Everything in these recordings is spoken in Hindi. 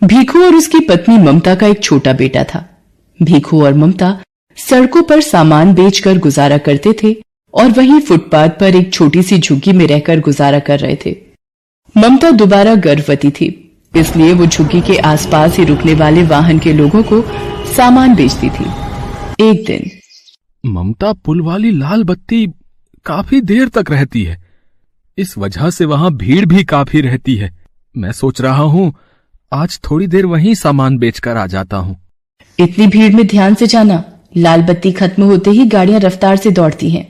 भीखू और उसकी पत्नी ममता का एक छोटा बेटा था। भीखू और ममता सड़कों पर सामान बेचकर गुजारा करते थे और वहीं फुटपाथ पर एक छोटी सी झुग्गी में रहकर गुजारा कर रहे थे। ममता दोबारा गर्भवती थी, इसलिए वो झुग्गी के आसपास ही रुकने वाले वाहन के लोगों को सामान बेचती थी। एक दिन ममता पुल वाली लाल बत्ती काफी देर तक रहती है, इस वजह से वहां भीड़ भी काफी रहती है। मैं सोच रहा हूँ आज थोड़ी देर वहीं सामान बेचकर आ जाता हूँ। इतनी भीड़ में ध्यान से जाना, लाल बत्ती खत्म होते ही गाड़ियां रफ्तार से दौड़ती हैं।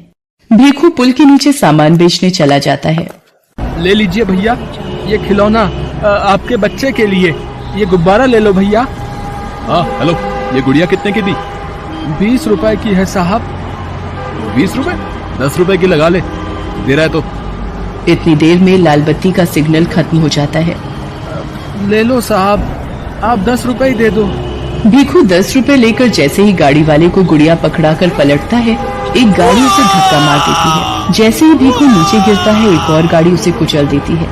भीखू पुल के नीचे सामान बेचने चला जाता है। ले लीजिए भैया, ये खिलौना आपके बच्चे के लिए, ये गुब्बारा ले लो भैया। हाँ हेलो, ये गुड़िया कितने की दी? 20 रुपए की है साहब। 20 रुपए? 10 रुपए की लगा ले, दे रहा है तो। इतनी देर में लाल बत्ती का सिग्नल खत्म हो जाता है। ले लो साहब, आप 10 रुपए ही दे दो। भीखू 10 रुपए लेकर जैसे ही गाड़ी वाले को गुड़िया पकड़ाकर पलटता है, एक गाड़ी उसे धक्का मार देती है। जैसे ही भीखू नीचे गिरता है, एक और गाड़ी उसे कुचल देती है।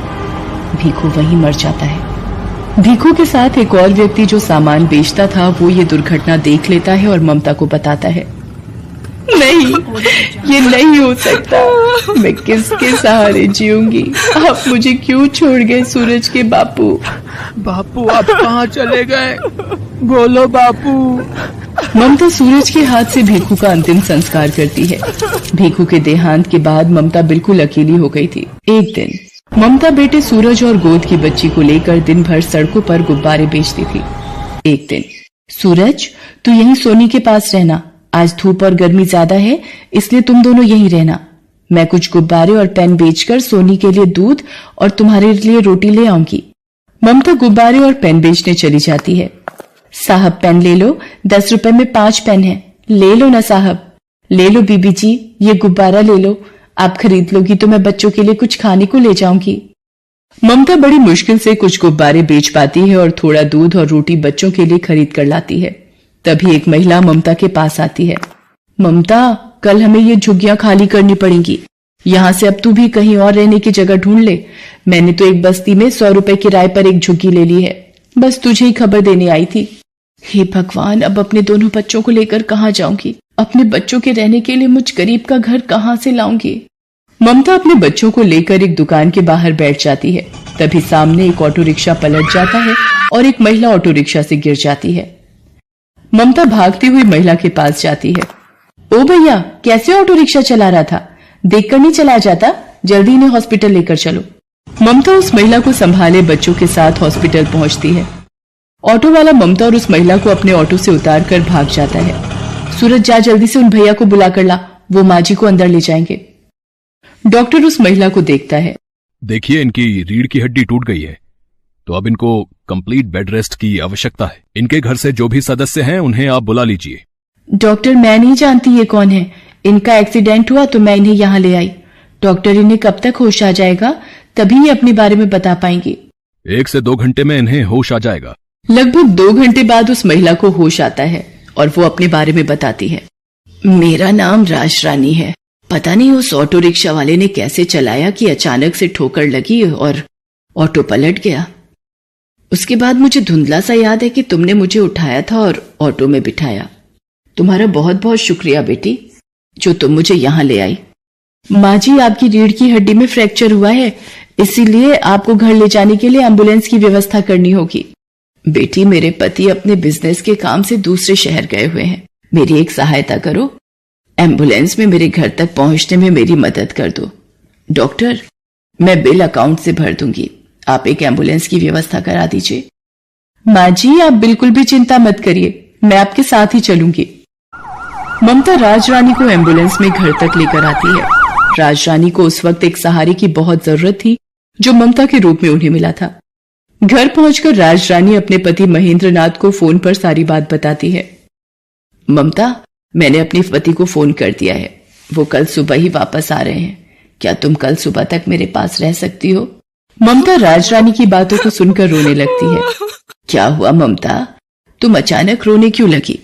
भीखू वहीं मर जाता है। भीखू के साथ एक और व्यक्ति जो सामान बेचता था, वो ये दुर्घटना देख लेता है और ममता को बताता है। नहीं, ये नहीं हो सकता। मैं किसके सहारे जीऊंगी? आप मुझे क्यों छोड़ गए सूरज के बापू? बापू आप कहाँ चले गए? बोलो बापू। ममता सूरज के हाथ से भीखू का अंतिम संस्कार करती है। भीखू के देहांत के बाद ममता बिल्कुल अकेली हो गई थी। एक दिन ममता बेटे सूरज और गोद की बच्ची को लेकर दिन भर सड़कों पर गुब्बारे बेचती थी। एक दिन, सूरज तू यहीं सोनी के पास रहना, आज धूप और गर्मी ज्यादा है, इसलिए तुम दोनों यहीं रहना। मैं कुछ गुब्बारे और पेन बेचकर सोनी के लिए दूध और तुम्हारे लिए रोटी ले आऊंगी। ममता गुब्बारे और पेन बेचने चली जाती है। साहब पेन ले लो, 10 रुपए में 5 पेन है। ले लो ना साहब। ले लो बीबी जी, ये गुब्बारा ले लो। आप खरीद लोगी तो मैं बच्चों के लिए कुछ खाने को ले जाऊंगी। ममता बड़ी मुश्किल से कुछ गुब्बारे बेच पाती है और थोड़ा दूध और रोटी बच्चों के लिए खरीद कर लाती है। तभी एक महिला ममता के पास आती है। ममता, कल हमें ये झुग्गियां खाली करनी पड़ेंगी। यहाँ से अब तू भी कहीं और रहने की जगह ढूंढ ले। मैंने तो एक बस्ती में 100 रुपए किराए पर एक झुग्गी ले ली है। बस तुझे ही खबर देने आई थी। हे भगवान, अब अपने दोनों बच्चों को लेकर कहाँ जाऊंगी? अपने बच्चों के रहने के लिए मुझ गरीब का घर कहाँ से लाऊंगी? ममता अपने बच्चों को लेकर एक दुकान के बाहर बैठ जाती है। तभी सामने एक ऑटो रिक्शा पलट जाता है और एक महिला ऑटो रिक्शा से गिर जाती है। ममता भागती हुई महिला के पास जाती है। ओ भैया, कैसे ऑटो रिक्शा चला रहा था? देखकर नहीं चला जाता? जल्दी इन्हें हॉस्पिटल लेकर चलो। ममता उस महिला को संभाले बच्चों के साथ हॉस्पिटल पहुंचती है। ऑटो वाला ममता और उस महिला को अपने ऑटो से उतार कर भाग जाता है। सूरज, जा जल्दी से उन भैया को बुला कर ला, वो माँ जी को अंदर ले जाएंगे। डॉक्टर उस महिला को देखता है। देखिए, इनकी रीढ़ की हड्डी टूट गई है, तो अब इनको कंप्लीट बेड रेस्ट की आवश्यकता है। इनके घर से जो भी सदस्य हैं उन्हें आप बुला लीजिए। डॉक्टर, मैं नहीं जानती ये कौन है। इनका एक्सीडेंट हुआ तो मैं इन्हें यहाँ ले आई। डॉक्टर, इन्हें कब तक होश आ जाएगा? तभी ये अपने बारे में बता पाएंगे। 1 से 2 घंटे में इन्हें होश आ जाएगा। लगभग 2 घंटे बाद उस महिला को होश आता है और वो अपने बारे में बताती है। मेरा नाम राज रानी है। पता नहीं उस ऑटो रिक्शा वाले ने कैसे चलाया कि अचानक से ठोकर लगी और ऑटो पलट गया। उसके बाद मुझे धुंधला सा याद है कि तुमने मुझे उठाया था और ऑटो में बिठाया। तुम्हारा बहुत बहुत शुक्रिया बेटी, जो तुम मुझे यहाँ ले आई। माँ जी, आपकी रीढ़ की हड्डी में फ्रैक्चर हुआ है, इसीलिए आपको घर ले जाने के लिए एम्बुलेंस की व्यवस्था करनी होगी। बेटी, मेरे पति अपने बिजनेस के काम से दूसरे शहर गए हुए हैं। मेरी एक सहायता करो, एम्बुलेंस में मेरे घर तक पहुंचने में मेरी मदद कर दो। डॉक्टर, मैं बिल अकाउंट से भर दूंगी, आप एक एम्बुलेंस की व्यवस्था करा दीजिए। माँ जी, आप बिल्कुल भी चिंता मत करिए, मैं आपके साथ ही चलूंगी। ममता राज रानी को एम्बुलेंस में घर तक लेकर आती है। राज रानी को उस वक्त एक सहारे की बहुत जरूरत थी, जो ममता के रूप में उन्हें मिला था। घर पहुंचकर राज रानी अपने पति महेंद्र नाथ को फोन पर सारी बात बताती है। ममता, मैंने अपने पति को फोन कर दिया है, वो कल सुबह ही वापस आ रहे हैं। क्या तुम कल सुबह तक मेरे पास रह सकती हो? ममता राज रानी की बातों को सुनकर रोने लगती है। क्या हुआ ममता, तुम अचानक रोने क्यों लगी?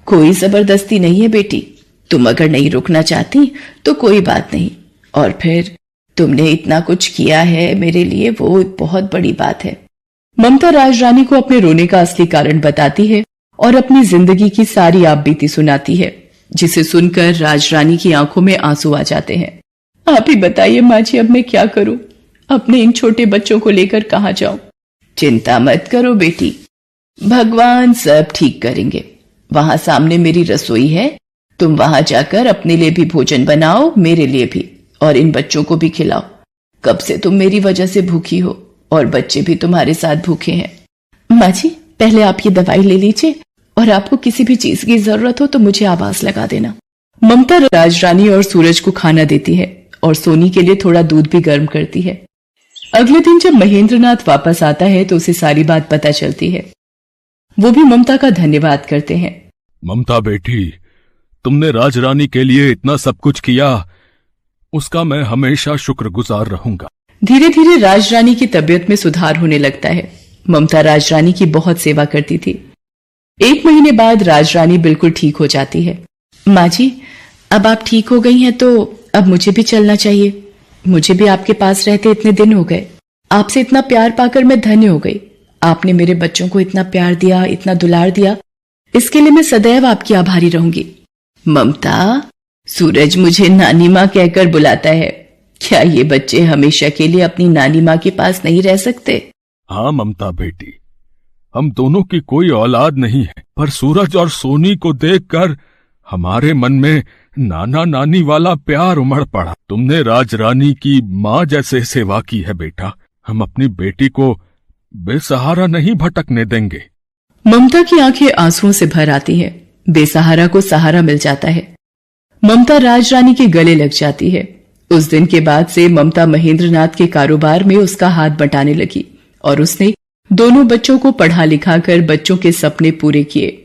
कोई जबरदस्ती नहीं है बेटी, तुम अगर नहीं रुकना चाहती तो कोई बात नहीं। और फिर तुमने इतना कुछ किया है मेरे लिए, वो बहुत बड़ी बात है। ममता राजरानी को अपने रोने का असली कारण बताती है और अपनी जिंदगी की सारी आपबीती सुनाती है, जिसे सुनकर राजरानी की आंखों में आंसू आ जाते हैं। आप ही बताइए माँ जी, अब मैं क्या करूं? अपने इन छोटे बच्चों को लेकर कहां जाऊं? चिंता मत करो बेटी, भगवान सब ठीक करेंगे। वहां सामने मेरी रसोई है, तुम वहां जाकर अपने लिए भी भोजन बनाओ, मेरे लिए भी, और इन बच्चों को भी खिलाओ। कब से तुम मेरी वजह से भूखी हो और बच्चे भी तुम्हारे साथ भूखे हैं। माँ जी, पहले आप ये दवाई ले लीजिए और आपको किसी भी चीज की जरूरत हो तो मुझे आवाज लगा देना। ममता राजरानी और सूरज को खाना देती है और सोनी के लिए थोड़ा दूध भी गर्म करती है। अगले दिन जब महेंद्रनाथ वापस आता है तो उसे सारी बात पता चलती है। वो भी ममता का धन्यवाद करते हैं। ममता बेटी, तुमने राजरानी के लिए इतना सब कुछ किया, उसका मैं हमेशा शुक्रगुजार रहूंगा। धीरे धीरे राजरानी की तबीयत में सुधार होने लगता है। ममता राजरानी की बहुत सेवा करती थी। 1 महीने बाद राजरानी बिल्कुल ठीक हो जाती है। माँ जी, अब आप ठीक हो गई हैं तो अब मुझे भी चलना चाहिए। मुझे भी आपके पास रहते इतने दिन हो गए। आपसे इतना प्यार पाकर मैं धन्य हो गई। आपने मेरे बच्चों को इतना प्यार दिया, इतना दुलार दिया, इसके लिए मैं सदैव आपकी आभारी रहूंगी। ममता, सूरज मुझे नानी माँ कहकर बुलाता है। क्या ये बच्चे हमेशा के लिए अपनी नानी माँ के पास नहीं रह सकते? हाँ ममता बेटी, हम दोनों की कोई औलाद नहीं है, पर सूरज और सोनी को देखकर हमारे मन में नाना नानी वाला प्यार उमड़ पड़ा। तुमने राजरानी की माँ जैसे सेवा की है बेटा। हम अपनी बेटी को बेसहारा नहीं भटकने देंगे। ममता की आंखें आंसुओं से भर आती हैं। बेसहारा को सहारा मिल जाता है। ममता राजरानी के गले लग जाती है। उस दिन के बाद से ममता महेंद्रनाथ के कारोबार में उसका हाथ बटाने लगी और उसने दोनों बच्चों को पढ़ा लिखा कर बच्चों के सपने पूरे किए।